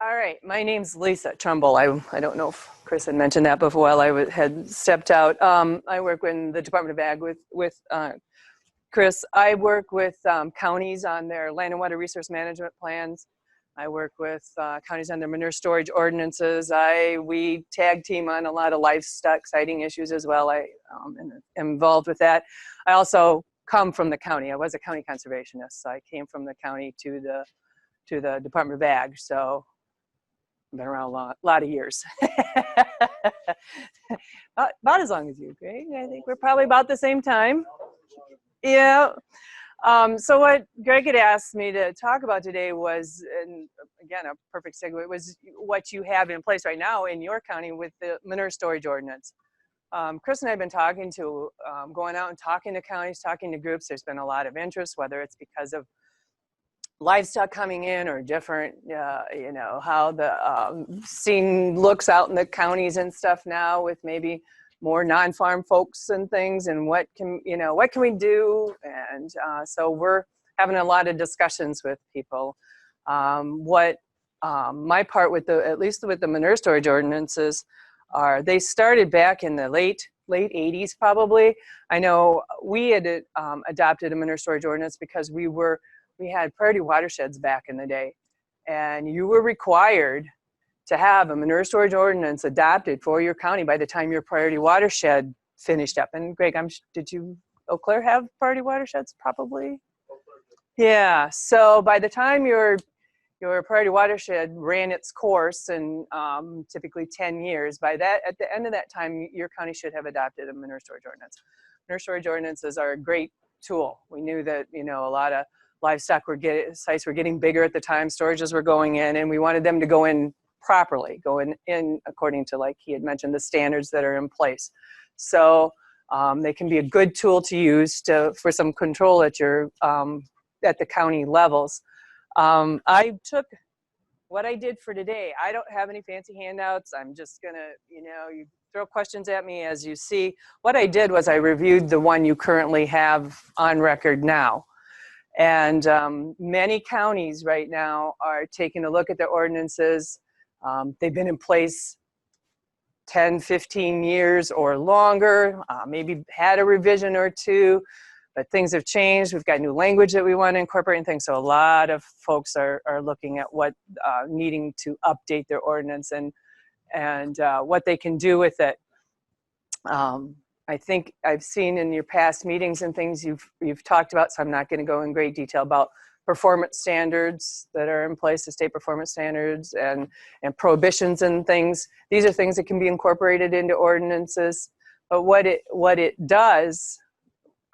All right, my name's Lisa Trumbull. I don't know if Chris had mentioned that before while had stepped out. I work in the Department of Ag with Chris. I work with counties on their land and water resource management plans. I work with counties on their manure storage ordinances. We tag team on a lot of livestock siting issues as well. I am involved with that. I also come from the county. I was a county conservationist, so I came from the county to the Department of Ag. So I've been around a lot of years. About as long as you, Greg. I think we're probably about the same time. Yeah. So what Greg had asked me to talk about today was, and again, a perfect segue, was what you have in place right now in your county with the manure storage ordinance. Chris and I have been talking to, going out and talking to counties, talking to groups. There's been a lot of interest, whether it's because of livestock coming in or different, how the scene looks out in the counties and stuff now with maybe more non-farm folks and things, and what can we do? And so we're having a lot of discussions with people. My part with at least with the manure storage ordinances they started back in the late 80s probably. I know we had adopted a manure storage ordinance because we had priority watersheds back in the day, and you were required to have a manure storage ordinance adopted for your county by the time your priority watershed finished up. And Greg, did you, Eau Claire, have priority watersheds? Probably. Yeah. So by the time your priority watershed ran its course, and typically 10 years, at the end of that time, your county should have adopted a manure storage ordinance. Manure storage ordinances are a great tool. We knew that a lot of livestock sites were getting bigger at the time, storages were going in, and we wanted them to go in properly, in according to, like he had mentioned, the standards that are in place. So they can be a good tool to use for some control at the county levels. I took what I did for today. I don't have any fancy handouts. I'm just gonna, you throw questions at me as you see. What I did was I reviewed the one you currently have on record now. And many counties right now are taking a look at their ordinances. They've been in place 10, 15 years or longer, maybe had a revision or two, but things have changed. We've got new language that we want to incorporate and things. So a lot of folks are looking at needing to update their ordinance and what they can do with it. I think I've seen in your past meetings and things you've talked about, so I'm not going to go in great detail about performance standards that are in place, the state performance standards and prohibitions and things. These are things that can be incorporated into ordinances. But what it does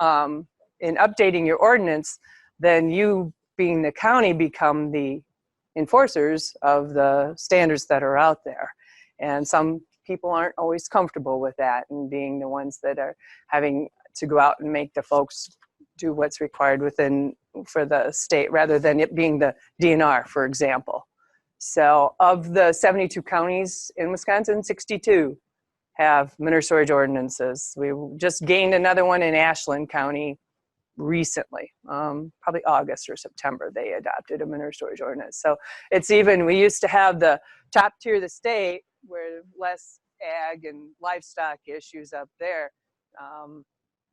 in updating your ordinance, then you, being the county, become the enforcers of the standards that are out there. And some people aren't always comfortable with that and being the ones that are having to go out and make the folks do what's required for the state, rather than it being the DNR, for example. So of the 72 counties in Wisconsin, 62 have manure storage ordinances. We just gained another one in Ashland County recently, probably August or September, they adopted a manure storage ordinance. So it's we used to have the top tier of the state where less ag and livestock issues up there,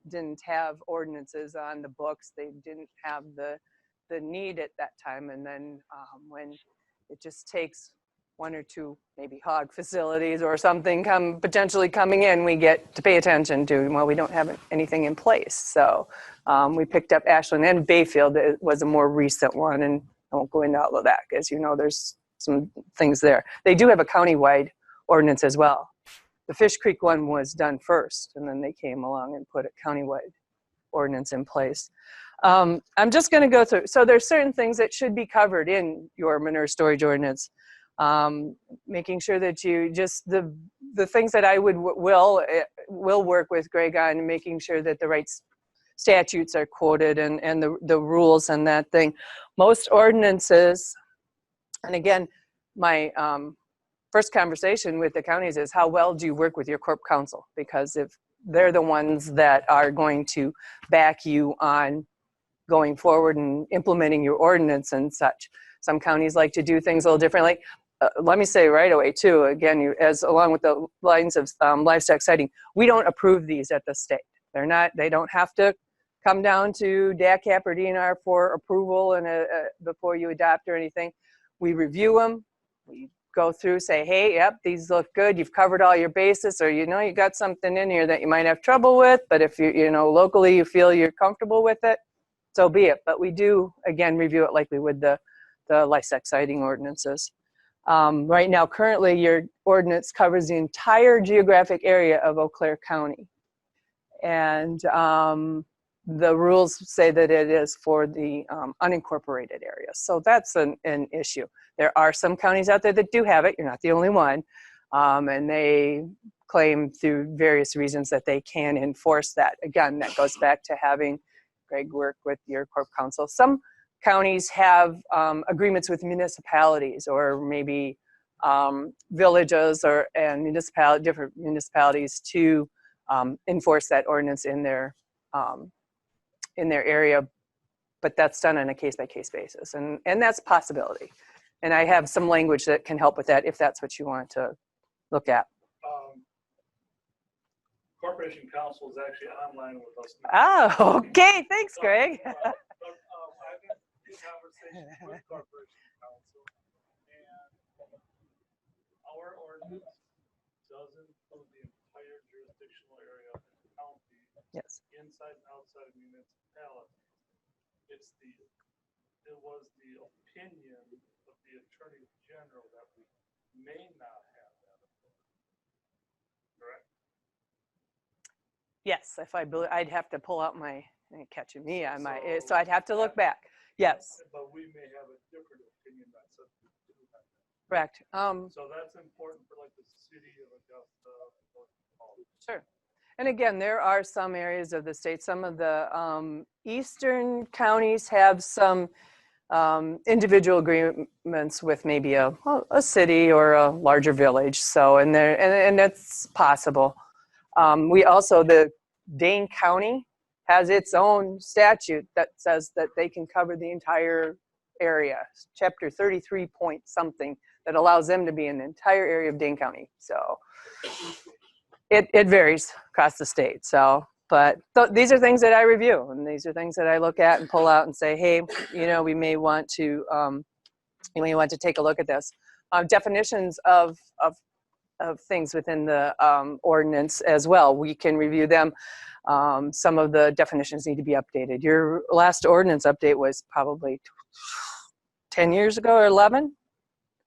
didn't have ordinances on the books. They didn't have the need at that time. And then when it just takes one or two maybe hog facilities or something potentially coming in, we get to pay attention to, well, we don't have anything in place. So we picked up Ashland and Bayfield. It was a more recent one, and I won't go into all of that because there's some things there. They do have a countywide ordinance as well. The Fish Creek one was done first, and then they came along and put a countywide ordinance in place. I'm just going to go through. So there's certain things that should be covered in your manure storage ordinance. Making sure that you the things that I will work with Greg on, making sure that the right statutes are quoted and the rules and that thing. Most ordinances, and again, my first conversation with the counties is, how well do you work with your corp counsel? Because if they're the ones that are going to back you on going forward and implementing your ordinance and such. Some counties like to do things a little differently. let me say right away too, again, as along with the lines of livestock sighting, we don't approve these at the state. They don't have to come down to DACAP or DNR for approval and before you adopt or anything. We review them, we go through, say, hey, yep, these look good, you've covered all your bases, or you got something in here that you might have trouble with, but if locally you feel you're comfortable with it, so be it. But we do, again, review it like we would the livestock sighting ordinances. Right now, currently, your ordinance covers the entire geographic area of Eau Claire County. And the rules say that it is for the unincorporated areas. So that's an issue. There are some counties out there that do have it. You're not the only one. And they claim through various reasons that they can enforce that. Again, that goes back to having Greg work with your corp council. Some counties have agreements with municipalities or maybe villages and different municipalities to enforce that ordinance in their area, but that's done on a case-by-case basis, and that's a possibility. And I have some language that can help with that if that's what you want to look at. Corporation Council is actually online with us now. Oh, okay. Thanks, Greg. I've been in conversations with Corporation Council, and our ordinance doesn't include the entire jurisdictional area of the county. Yes. Inside and outside of municipalities. It was the opinion of the Attorney General that we may not have that authority. Correct? Yes, if I believe, I'd have to pull out my, catching me on my, so I'd have to look back. Yes. But we may have a different opinion that says we do have that. Correct. So that's important for like the city of Augusta. Sure. And again, there are some areas of the state, some of the eastern counties have some individual agreements with maybe a city or a larger village. So, and that's possible. We also, the Dane County has its own statute that says that they can cover the entire area, chapter 33 point something, that allows them to be in the entire area of Dane County. So it varies across the state. So, but these are things that I review, and these are things that I look at and pull out and say, hey, we may want to take a look at this. Definitions of things within the ordinance as well. We can review them. Some of the definitions need to be updated. Your last ordinance update was probably 10 years ago or 11?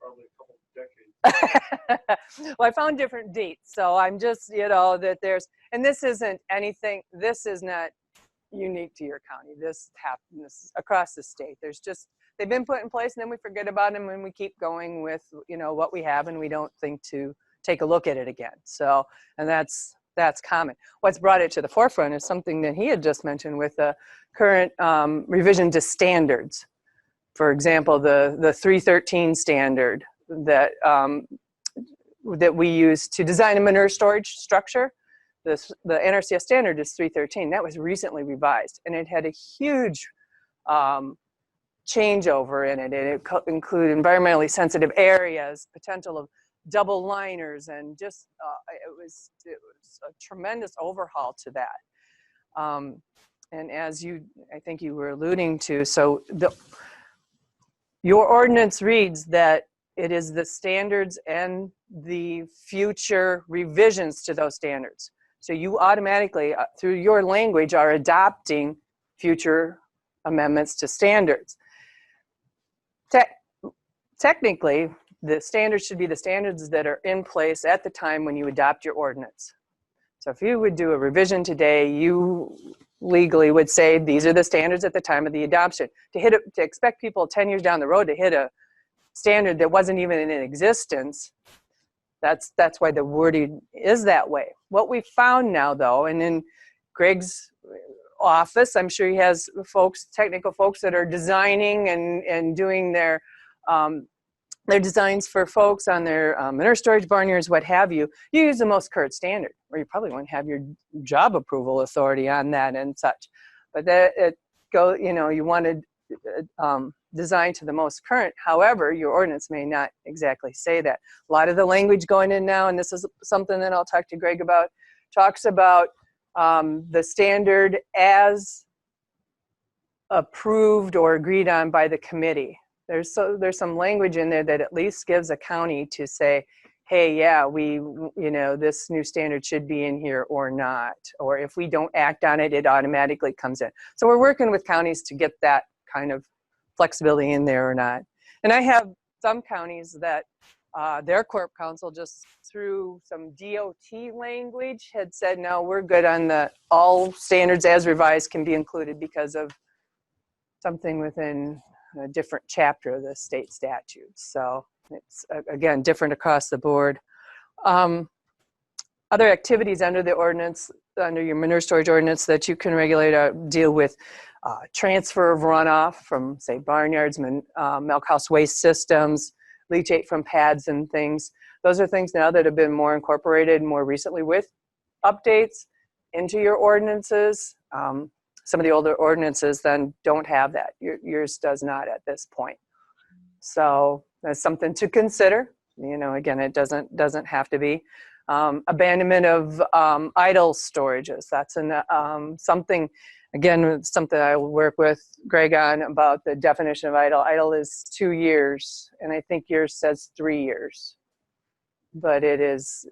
Probably a couple of decades. Well, I found different dates. So I'm just, that there's, and this isn't anything, this is not unique to your county. This happens across the state. There's just, they've been put in place and then we forget about them and we keep going with, what we have, and we don't think to take a look at it again. So, and that's common. What's brought it to the forefront is something that he had just mentioned with the current revision to standards. For example, the 313 standard that we use to design a manure storage structure. The NRCS standard is 313. That was recently revised, and it had a huge changeover in it. It included environmentally sensitive areas, potential of double liners, and just it was a tremendous overhaul to that. And as I think you were alluding to, so your ordinance reads that it is the standards and the future revisions to those standards. So you automatically, through your language, are adopting future amendments to standards. Technically, the standards should be the standards that are in place at the time when you adopt your ordinance. So if you would do a revision today, you legally would say these are the standards at the time of the adoption. To expect people 10 years down the road to hit a standard that wasn't even in existence, that's why the wording is that way. What we found now, though, and in Greg's office, I'm sure he has technical folks that are designing and doing their designs for folks on their manure storage barnyards, what have you. You use the most current standard, or you probably won't have your job approval authority on that and such. But you wanted designed to the most current. However, your ordinance may not exactly say that. A lot of the language going in now, and this is something that I'll talk to Greg about, talks about the standard as approved or agreed on by the committee. There's some language in there that at least gives a county to say, hey, yeah, this new standard should be in here or not. Or if we don't act on it, it automatically comes in. So we're working with counties to get that kind of flexibility in there or not. And I have some counties that their corp council just through some DOT language had said, no, we're good on the all standards as revised can be included because of something within a different chapter of the state statutes. So it's, again, different across the board. Other activities under the ordinance, under your manure storage ordinance that you can regulate deal with transfer of runoff from, say, barnyards, milk house waste systems, leachate from pads and things. Those are things now that have been more incorporated more recently with updates into your ordinances. Some of the older ordinances then don't have that. Yours does not at this point. So that's something to consider. Again, it doesn't have to be. Abandonment of idle storages. That's something, again, something I will work with Greg on about the definition of idle. Idle is 2 years, and I think yours says 3 years. But it is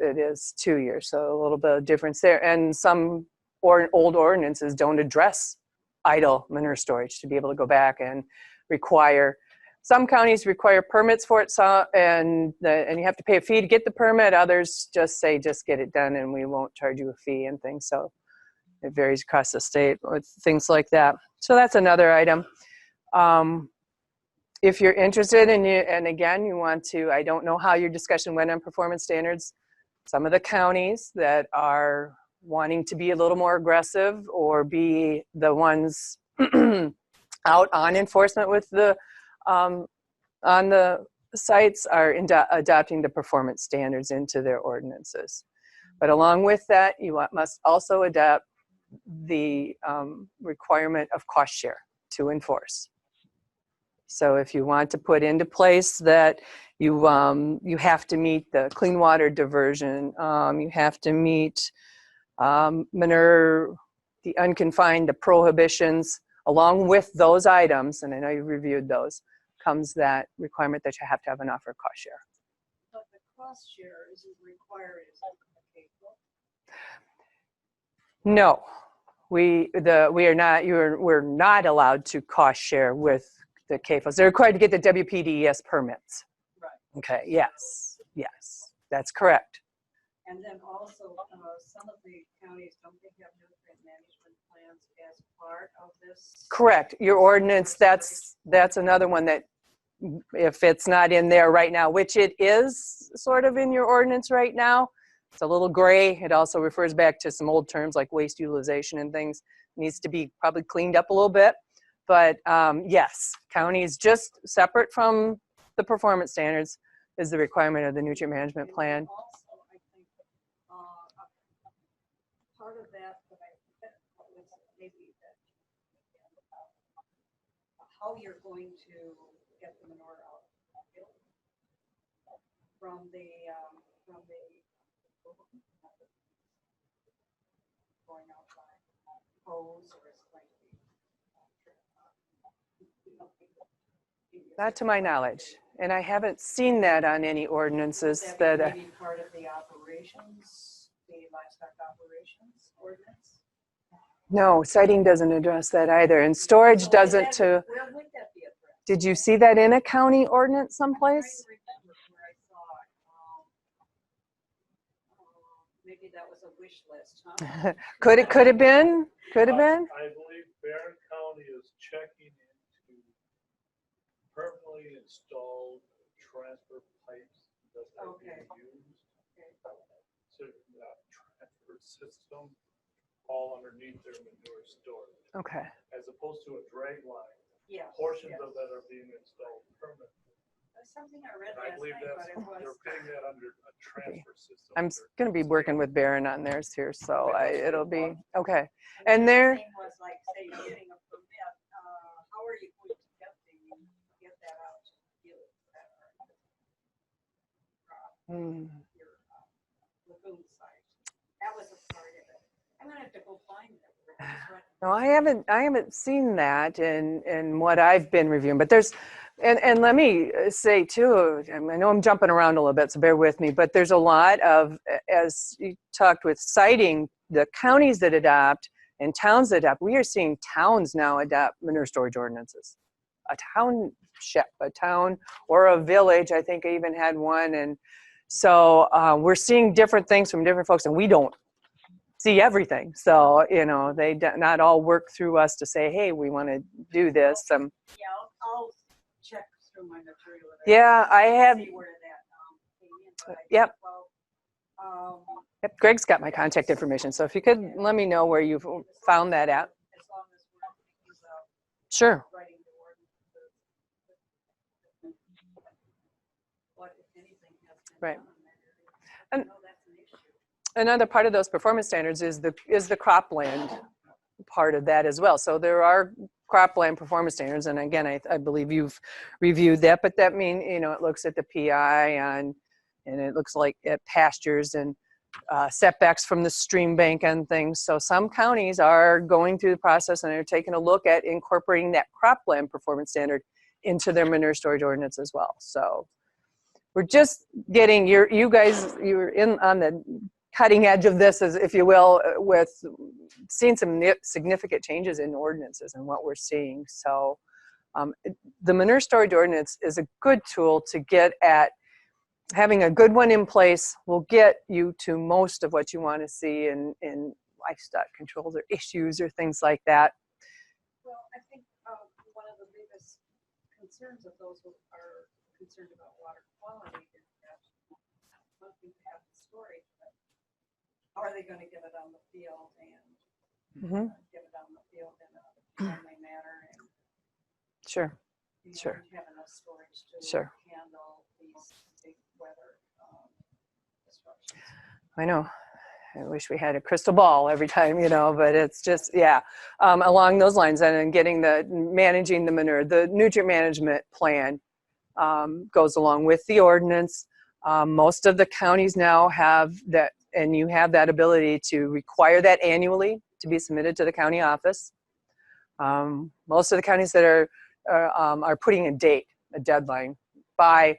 2 years, so a little bit of difference there. And some old ordinances don't address idle manure storage to be able to go back and require. Some counties require permits for it, and you have to pay a fee to get the permit. Others just say, just get it done and we won't charge you a fee and things. So it varies across the state with things like that. So that's another item. If you're interested and again, you want to, I don't know how your discussion went on performance standards. Some of the counties that are wanting to be a little more aggressive or be the ones out on enforcement with the on the sites are adopting the performance standards into their ordinances. But along with that, you must also adopt the requirement of cost share to enforce. So if you want to put into place that you have to meet the clean water diversion, you have to meet manure, the unconfined, the prohibitions, along with those items, and I know you reviewed those, comes that requirement that you have to have an offer cost share. But the cost share isn't required, is it? No, we're not allowed to cost share with the CAFOs. They're required to get the WPDES permits. Right. Okay, yes, that's correct. And then also, some of the counties, don't they have nutrient management plans as part of this? Correct. Your ordinance, that's another one that if it's not in there right now, which it is sort of in your ordinance right now, it's a little gray. It also refers back to some old terms like waste utilization and things. It needs to be probably cleaned up a little bit. But yes, counties just separate from the performance standards is the requirement of the nutrient management plan. Also, I think part of that was maybe that how you're going to get the manure out from the going out by hose, or is it going to be Not to my knowledge. And I haven't seen that on any ordinances that. Maybe part of the operations, the livestock operations ordinance? No, citing doesn't address that either. And storage So doesn't. where would that be addressed? Did you see that in a county ordinance someplace? I remember where I saw it. Maybe that was a wish list, huh? Could have been? Could have been? I believe Barron County is checking into permanently installed transfer pipes that are being used. So transfer system all underneath their manure storage. Okay. As opposed to a drag line. Yes. Portions of that are being installed permanently. That's something I read And I last believe night, but it was. they're putting that under a transfer system. I'm going to be working with Barron on theirs here, so it'll be okay. And And there. the thing was like, say, getting a permit, how are you going to get the Hmm. your lagoon site. That was a part of it. I'm gonna have to go find it. I just read it. No, I haven't seen that in what I've been reviewing, but there's, and let me say too, I know I'm jumping around a little bit, so bear with me, but there's a lot of, as you talked with citing the counties that adopt and towns that adopt, we are seeing towns now adopt manure storage ordinances. A township, a town or a village, I think I even had one, and so we're seeing different things from different folks, and we don't see everything. So, you know, they not all work through us to say, hey, we want to do this. Yeah, I'll check through my material. Yeah, I have. See where that came in, but I Yep. thought, well, Yep. Greg's got my contact information. So if you could let me know where you found that at. as long as we're thinking about Sure. writing the ordinances, what, if anything, has been Right. done in that area. And I know that's an issue. another part of those performance standards is the cropland part of that as well. So there are cropland performance standards, and again, I believe you've reviewed that, but that mean, you know, it looks at the PI and it looks like at pastures and setbacks from the stream bank and things. So some counties are going through the process and are taking a look at incorporating that cropland performance standard into their manure storage ordinance as well. So we're just getting you guys, you're in on the cutting edge of this, as if you will, with seeing some significant changes in ordinances and what we're seeing. So the manure storage ordinance is a good tool to get at. Having a good one in place will get you to most of what you want to see in livestock controls or issues or things like that. Well, I think one of the biggest concerns of those who are concerned about water quality is that one thing to have the storage, but are they going to get it on the field and get it on the field in a timely manner and Sure. you know, Sure. have enough storage to Sure. handle these big weather disruptions? I know. I wish we had a crystal ball every time, you know, but it's just, yeah, along those lines. And then getting managing the manure, the nutrient management plan goes along with the ordinance. Most of the counties now have that, and you have that ability to require that annually to be submitted to the county office. Most of the counties that are putting a date, a deadline by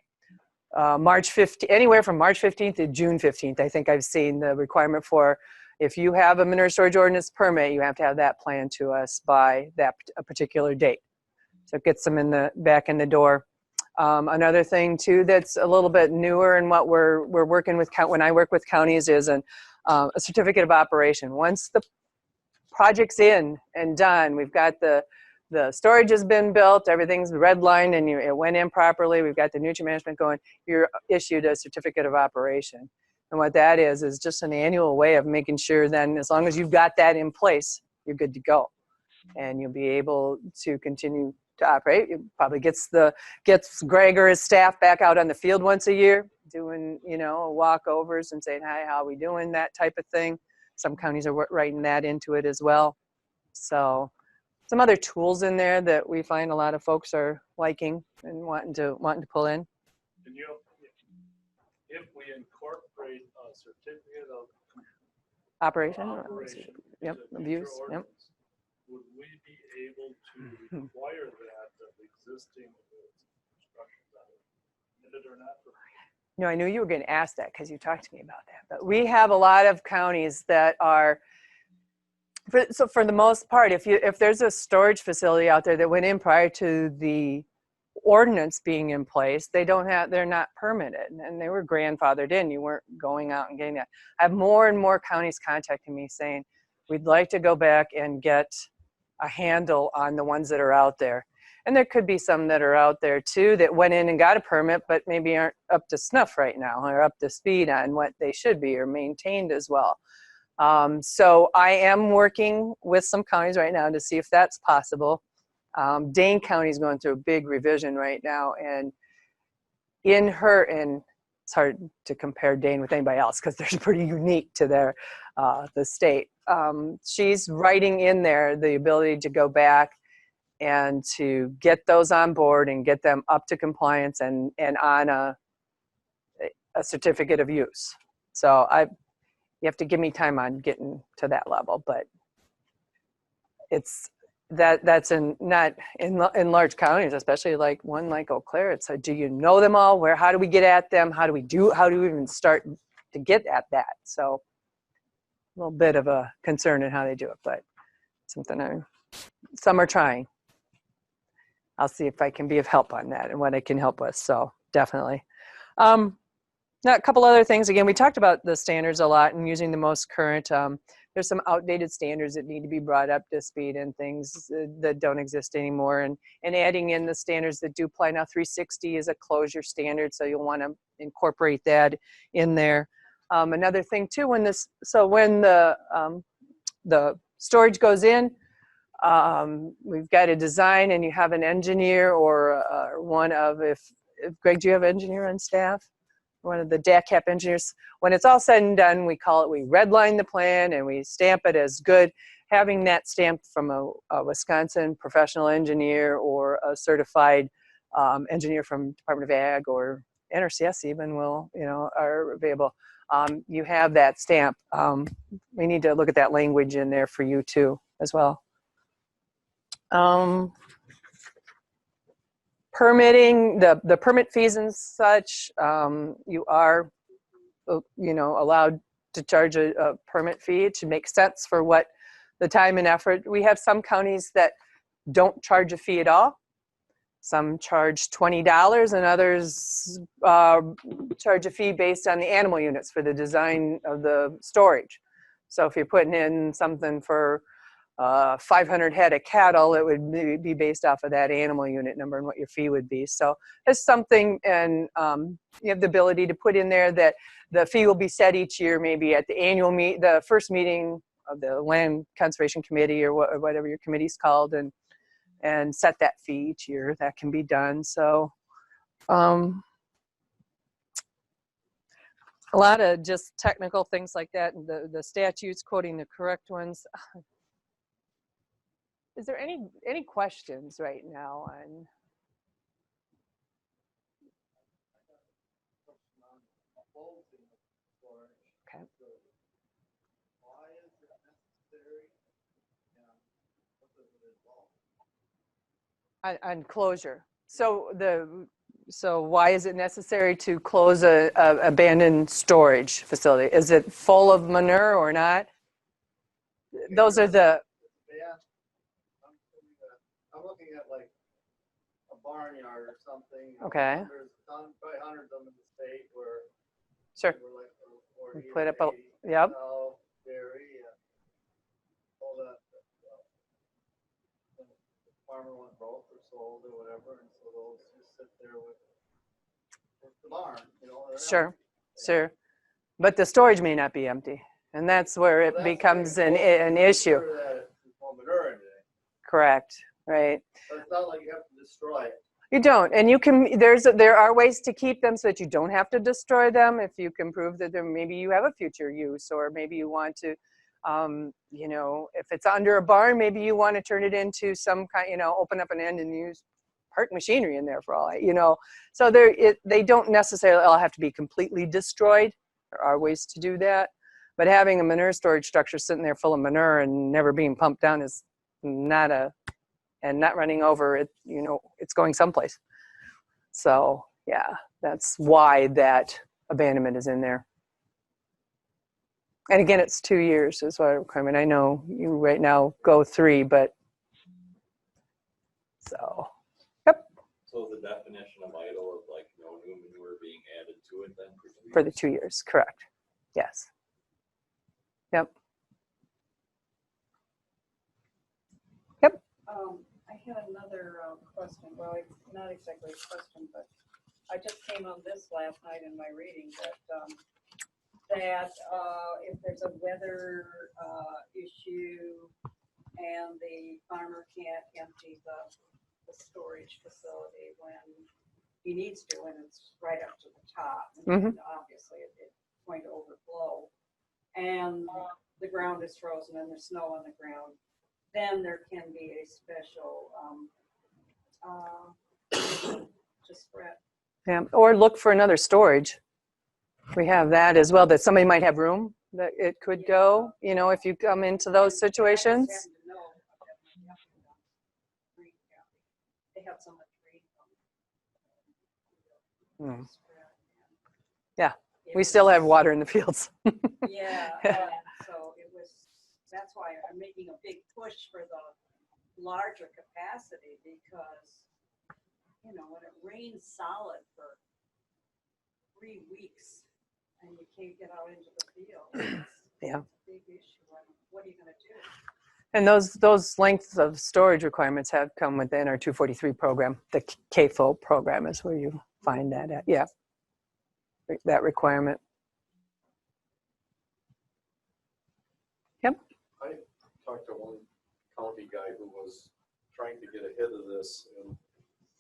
March 15th, anywhere from March 15th to June 15th. I think I've seen the requirement for, if you have a manure storage ordinance permit, you have to have that plan to us by a particular date. So it gets them back in the door. Another thing too that's a little bit newer and what we're working with, when I work with counties, is a certificate of operation. Once the project's in and done, we've got the storage has been built, everything's redlined, and it went in properly, we've got the nutrient management going, you're issued a certificate of operation. And what that is just an annual way of making sure then, as long as you've got that in place, you're good to go. And you'll be able to continue to operate. It probably gets Greg or his staff back out on the field once a year, doing, you know, walkovers and saying, hi, how are we doing, that type of thing. Some counties are writing that into it as well. So some other tools in there that we find a lot of folks are liking and wanting to pull in. And if we incorporate a certificate of Operation. Yep. into Abuse. future Yep. ordinance, would we be able to require that of existing constructions on it or not? No, I knew you were going to ask that because you talked to me about that. But we have a lot of counties that are, so for the most part, if there's a storage facility out there that went in prior to the ordinance being in place, they're not permitted, and they were grandfathered in. You weren't going out and getting that. I have more and more counties contacting me saying, we'd like to go back and get a handle on the ones that are out there. And there could be some that are out there too that went in and got a permit, but maybe aren't up to snuff right now, or up to speed on what they should be, or maintained as well. So I am working with some counties right now to see if that's possible. Dane County is going through a big revision right now, and it's hard to compare Dane with anybody else because they're pretty unique to the state. She's writing in there the ability to go back and to get those on board and get them up to compliance and on a certificate of use. So you have to give me time on getting to that level, but that's not in large counties, especially like one like Eau Claire. It's do you know them all? How do we get at them? How do we even start to get at that? So a little bit of a concern in how they do it, but something some are trying. I'll see if I can be of help on that and what I can help with. So definitely. Now a couple other things. Again, we talked about the standards a lot and using the most current. There's some outdated standards that need to be brought up to speed and things that don't exist anymore. And adding in the standards that do apply now. 360 is a closure standard, so you'll want to incorporate that in there. Another thing too, when the storage goes in, we've got a design and you have an engineer or one of, if Greg, do you have an engineer on staff? One of the DACAP engineers. When it's all said and done, we redline the plan and we stamp it as good. Having that stamped from a Wisconsin professional engineer or a certified engineer from Department of Ag or NRCS even are available. You have that stamp. We need to look at that language in there for you too as well. Permitting, the permit fees and such, you are, allowed to charge a permit fee. It should make sense for what the time and effort. We have some counties that don't charge a fee at all. Some charge $20 and others charge a fee based on the animal units for the design of the storage. So if you're putting in something for 500 head of cattle, it would be based off of that animal unit number and what your fee would be. So there's something, and you have the ability to put in there that the fee will be set each year, maybe at the annual the first meeting of the Land Conservation Committee or whatever your committee's called, and set that fee each year. That can be done. So a lot of just technical things like that, and the statutes, quoting the correct ones. Is there any questions right now on? Okay. Why is it necessary and what does it involve? On closure. So why is it necessary to close a abandoned storage facility? Is it full of manure or not? Those are the. I'm looking at like a barnyard or something. Okay. There's probably hundreds of them in the state where. Sure. We're like We put up a. Yep. Dairy, all that. The farmer went broke or sold or whatever, and so those just sit there with the barn, Sure. Sure. But the storage may not be empty, and that's where it becomes an issue. Correct. Right. But it's not like you have to destroy it. You don't, and you can. There are ways to keep them so that you don't have to destroy them if you can prove that maybe you have a future use, or maybe you want to, if it's under a barn, maybe you want to turn it into some kind, open up an end and use park machinery in there for all, So they don't necessarily all have to be completely destroyed. There are ways to do that, but having a manure storage structure sitting there full of manure and never being pumped down is and not running over it, it's going someplace. So yeah, that's why that abandonment is in there. And again, it's 2 years is what a requirement. I know you right now go 3, but so, yep. So the definition of idle is like no new manure being added to it then for the 2 years, correct. Yes. Yep. Yep. I had another question. Well, it's not exactly a question, but I just came on this last night in my reading that if there's a weather issue and the farmer can't empty the storage facility when he needs to, and it's right up to the top, and obviously it's going to overflow, and the ground is frozen and there's snow on the ground, then there can be a special just spread. Yeah, or look for another storage. we have that as well, that somebody might have room that it could go, you know, if you come into those situations. They have so much rain. Hmm. Yeah, we still have water in the fields. Yeah, and so it was, that's why I'm making a big push for the larger capacity, because, you know, when it rains solid for 3 weeks and you can't get out into the field, Yeah. it's a big issue. What are you gonna do? And those lengths of storage requirements have come within our 243 program. The KFO program is where you find that at. Yeah, that requirement. Yep. I talked to one county guy who was trying to get ahead of this and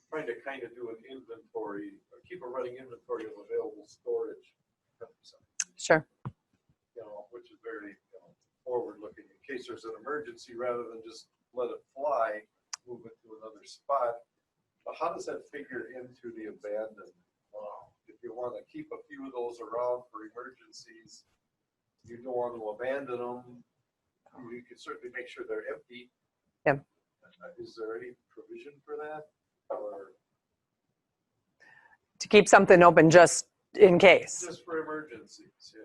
trying to kind of do an inventory, or keep a running inventory of available storage. Sure. You know, which is very, you know, forward-looking in case there's an emergency, rather than just let it fly, move it to another spot. But how does that figure into the abandoned? If you want to keep a few of those around for emergencies, you don't want to abandon them. You can certainly make sure they're empty. Yeah. Is there any provision for that? Or To keep something open just in case. just for emergencies, yeah.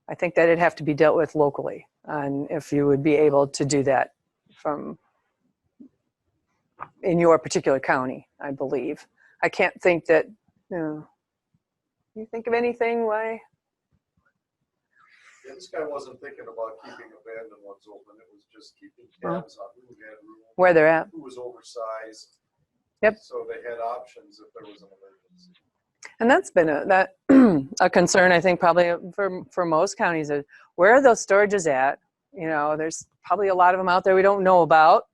I think that it'd have to be dealt with locally, and if you would be able to do that from in your particular county, I believe. I can't think that, you know, you think of anything why? Yeah, this guy wasn't thinking about keeping abandoned ones open. It was just keeping tabs on who had room, Where they're at. who was oversized. Yep. So they had options if there was an emergency. And that's been a concern, I think, probably for most counties. Is where are those storages at? You know, there's probably a lot of them out there we don't know about.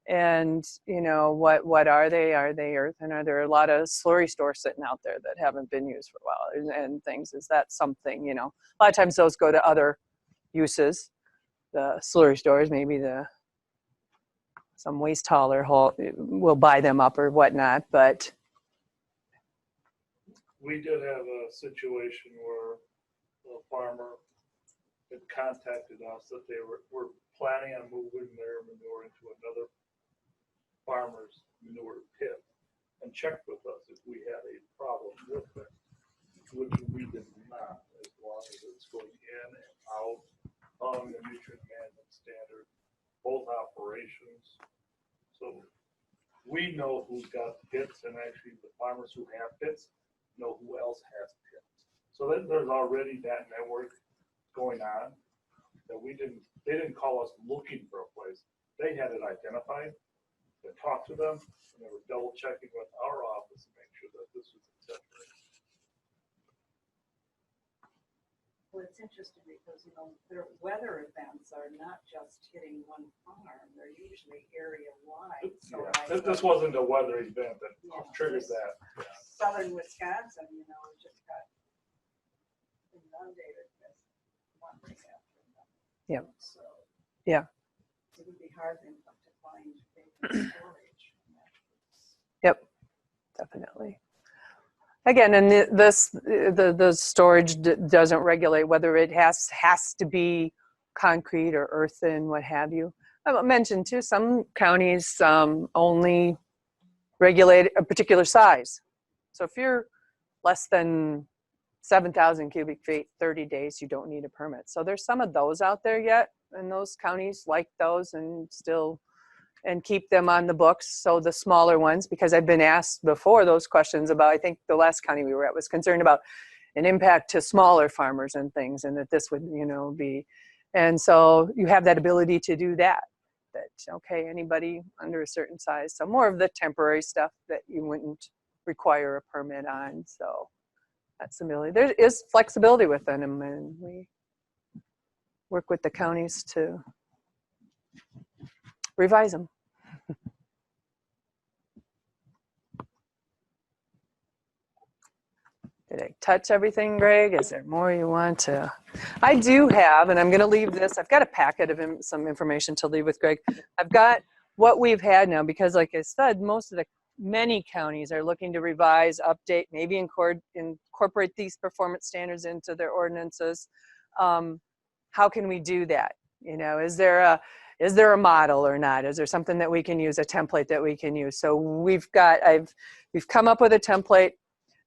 And, you know, what are they? Are they earth? And are there a lot of slurry stores sitting out there that haven't been used for a while and things? Is that something, you know? A lot of times those go to other uses. The slurry stores, maybe some waste hauler will buy them up or whatnot, but We did have a situation where a farmer had contacted us that they were planning on moving their manure into another farmer's manure pit, and checked with us if we had a problem with it, which we did not, as long as it's going in and out, following the nutrient management standard, both operations. So we know who's got pits, and actually the farmers who have pits know who else has pits. So there's already that network going on that they didn't call us looking for a place. They had it identified. They talked to them, and they were double checking with our office to make sure that this was acceptable. Well, it's interesting because, you know, their weather events are not just hitting one farm, they're usually area-wide. So Yeah, this wasn't a weather event that triggered that. Southern Wisconsin, you know, just got inundated with one thing after another. Yeah. So yeah. it would be hard then to find vacant storage. Yep, definitely. Again, and the storage doesn't regulate whether it has to be concrete or earthen, what have you. I mentioned too, some counties only regulate a particular size. So if you're less than 7,000 cubic feet, 30 days, you don't need a permit. So there's some of those out there yet, and those counties like those and still and keep them on the books. So the smaller ones, because I've been asked before those questions about, I think the last county we were at was concerned about an impact to smaller farmers and things, and that this would, you know, be, and so you have that ability to do that, okay, anybody under a certain size. So more of the temporary stuff that you wouldn't require a permit on. So that's the ability. There is flexibility within them, and we work with the counties to revise them. Did I touch everything, Greg? Is there more you want to? I do have, and I'm going to leave this. I've got a packet of some information to leave with Greg. I've got what we've had now, because like I said, most of the many counties are looking to revise, update, maybe incorporate these performance standards into their ordinances. How can we do that? You know, is there a model or not? Is there something that we can use, a template that we can use? So we've come up with a template.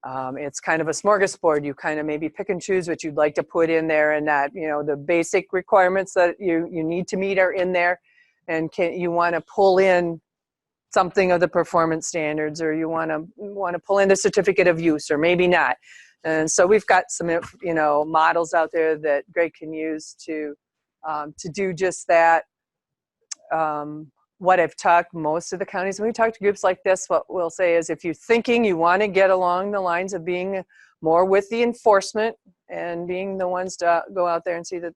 It's kind of a smorgasbord. You kind of maybe pick and choose what you'd like to put in there, and that, you know, the basic requirements that you need to meet are in there, and you want to pull in something of the performance standards, or you want to pull in the certificate of use, or maybe not. And so we've got some, you know, models out there that Greg can use to do just that. What I've talked most of the counties, when we talk to groups like this, what we'll say is, if you're thinking you want to get along the lines of being more with the enforcement and being the ones to go out there and see that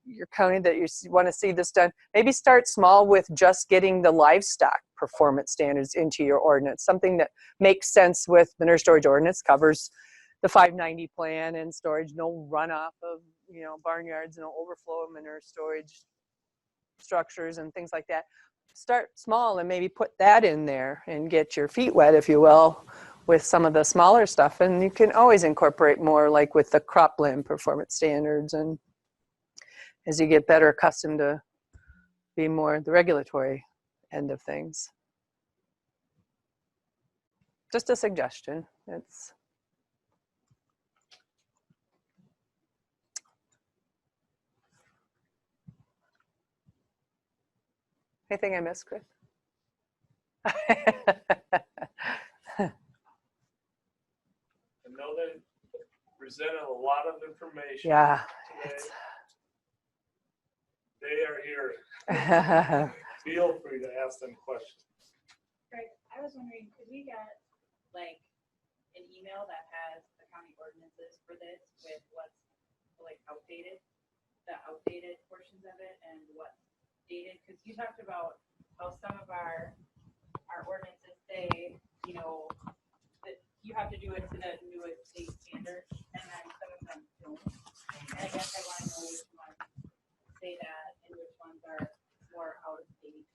your county, that you want to see this done, maybe start small with just getting the livestock performance standards into your ordinance. Something that makes sense with manure storage ordinance, covers the 590 plan and storage, no runoff of, you know, barnyards, no overflow of manure storage structures and things like that. Start small and maybe put that in there and get your feet wet, if you will, with some of the smaller stuff. And you can always incorporate more, like with the cropland performance standards, and as you get better accustomed to be more the regulatory end of things. Just a suggestion. It's anything I missed, Chris? I know they presented a lot of information. Yeah. Today. They are here. Feel free to ask them questions. Greg, I was wondering, could we get like an email that has the county ordinances for this with what's like outdated, the outdated portions of it, and what's dated? Because you talked about how some of our ordinances say, you know, that you have to do it to the newest state standard, and then some of them don't. And I guess I want to know which ones say that and which ones are more out of date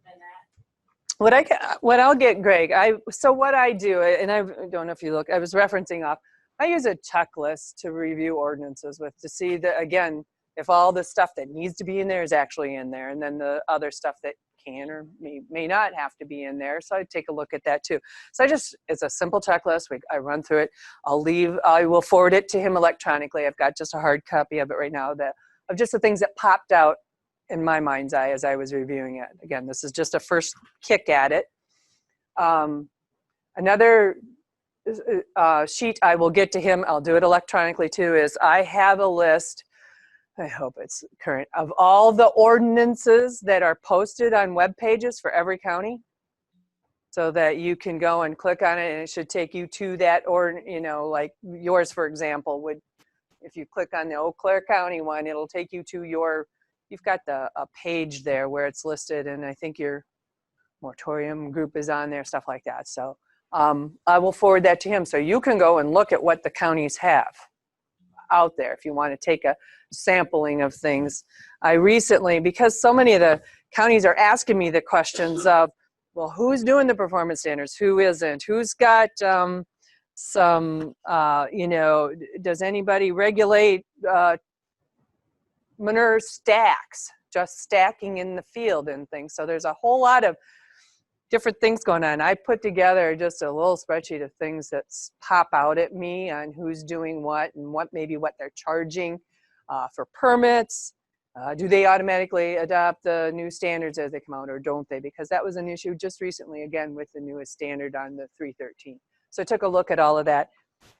than that. What I'll get, Greg, so what I do, and I don't know if you look, I was referencing off, I use a checklist to review ordinances with, to see that, again, if all the stuff that needs to be in there is actually in there, and then the other stuff that can or may not have to be in there. So I take a look at that too. So it's a simple checklist. I run through it. I will forward it to him electronically. I've got just a hard copy of it right now, of just the things that popped out in my mind's eye as I was reviewing it. Again, this is just a first kick at it. Another sheet I will get to him, I'll do it electronically too, is I have a list, I hope it's current, of all the ordinances that are posted on web pages for every county, so that you can go and click on it and it should take you to that, or, you know, like yours, for example, if you click on the Eau Claire County one, it'll take you to you've got a page there where it's listed, and I think your moratorium group is on there, stuff like that. So I will forward that to him, so you can go and look at what the counties have out there if you want to take a sampling of things. I recently, because so many of the counties are asking me the questions of, well, who's doing the performance standards, who isn't, who's got some, you know, does anybody regulate manure stacks, just stacking in the field and things. So there's a whole lot of different things going on. I put together just a little spreadsheet of things that pop out at me on who's doing what, and what they're charging for permits. Do they automatically adopt the new standards as they come out, or don't they? Because that was an issue just recently, again, with the newest standard on the 313. So I took a look at all of that.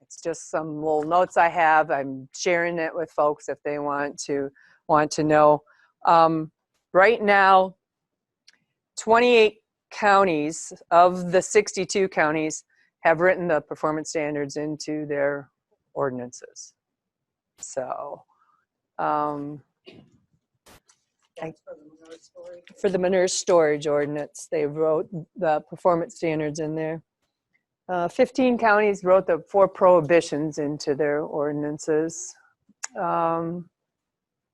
It's just some little notes I have. I'm sharing it with folks if they want to know. Right now, 28 counties of the 62 counties have written the performance standards into their ordinances. So for the manure storage ordinance, they wrote the performance standards in there. 15 counties wrote the 4 prohibitions into their ordinances.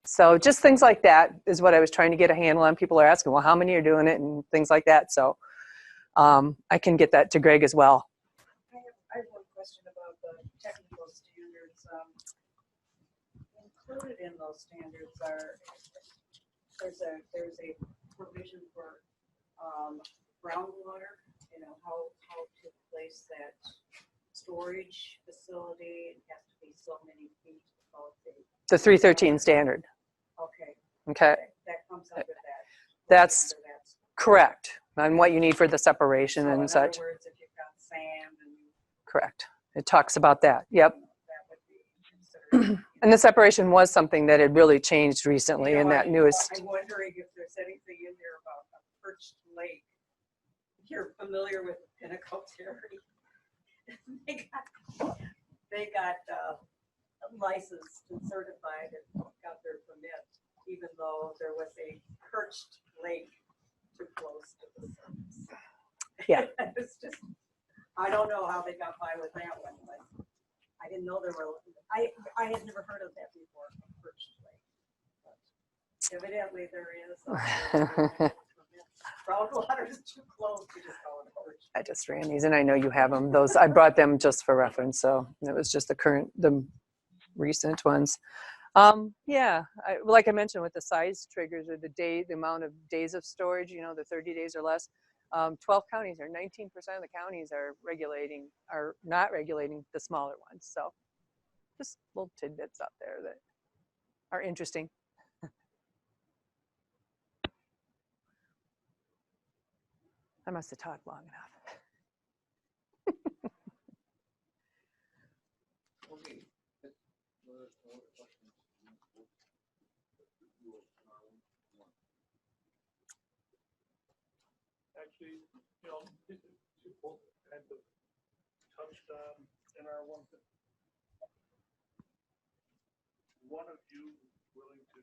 So just things like that is what I was trying to get a handle on. People are asking, well, how many are doing it, and things like that. So I can get that to Greg as well. I have one question about the technical standards. Included in those standards are, there's a provision for groundwater, you know, how to place that storage facility. It has to be so many feet above The 313 standard. okay. Okay, That comes under that. that's under that. correct. And what you need for the separation So and in such. other words, if you've got sand and Correct. It talks about that. Yep. that would be considered. And the separation was something that had really changed recently You know, in that newest. I'm wondering if there's anything in there about a perched lake. If you're familiar with the Pinnacle Terry, they got licensed and certified and got their permit, even though there was a perched lake too close to the surface. Yeah. It's just, I don't know how they got by with that one, but I didn't know there were, I had never heard of that before, a perched lake. But evidently there is. Groundwater is too close to just call it a perched. I just ran these and I know you have them. Those, I brought them just for reference. So it was just the recent ones. Yeah, like I mentioned with the size triggers or the amount of days of storage, you know, the 30 days or less, 12 counties or 19% of the counties are not regulating the smaller ones. So just little tidbits out there that are interesting. I must have talked long enough. Actually, you know, you both kind of touched on in our one. One of you willing to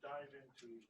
dive into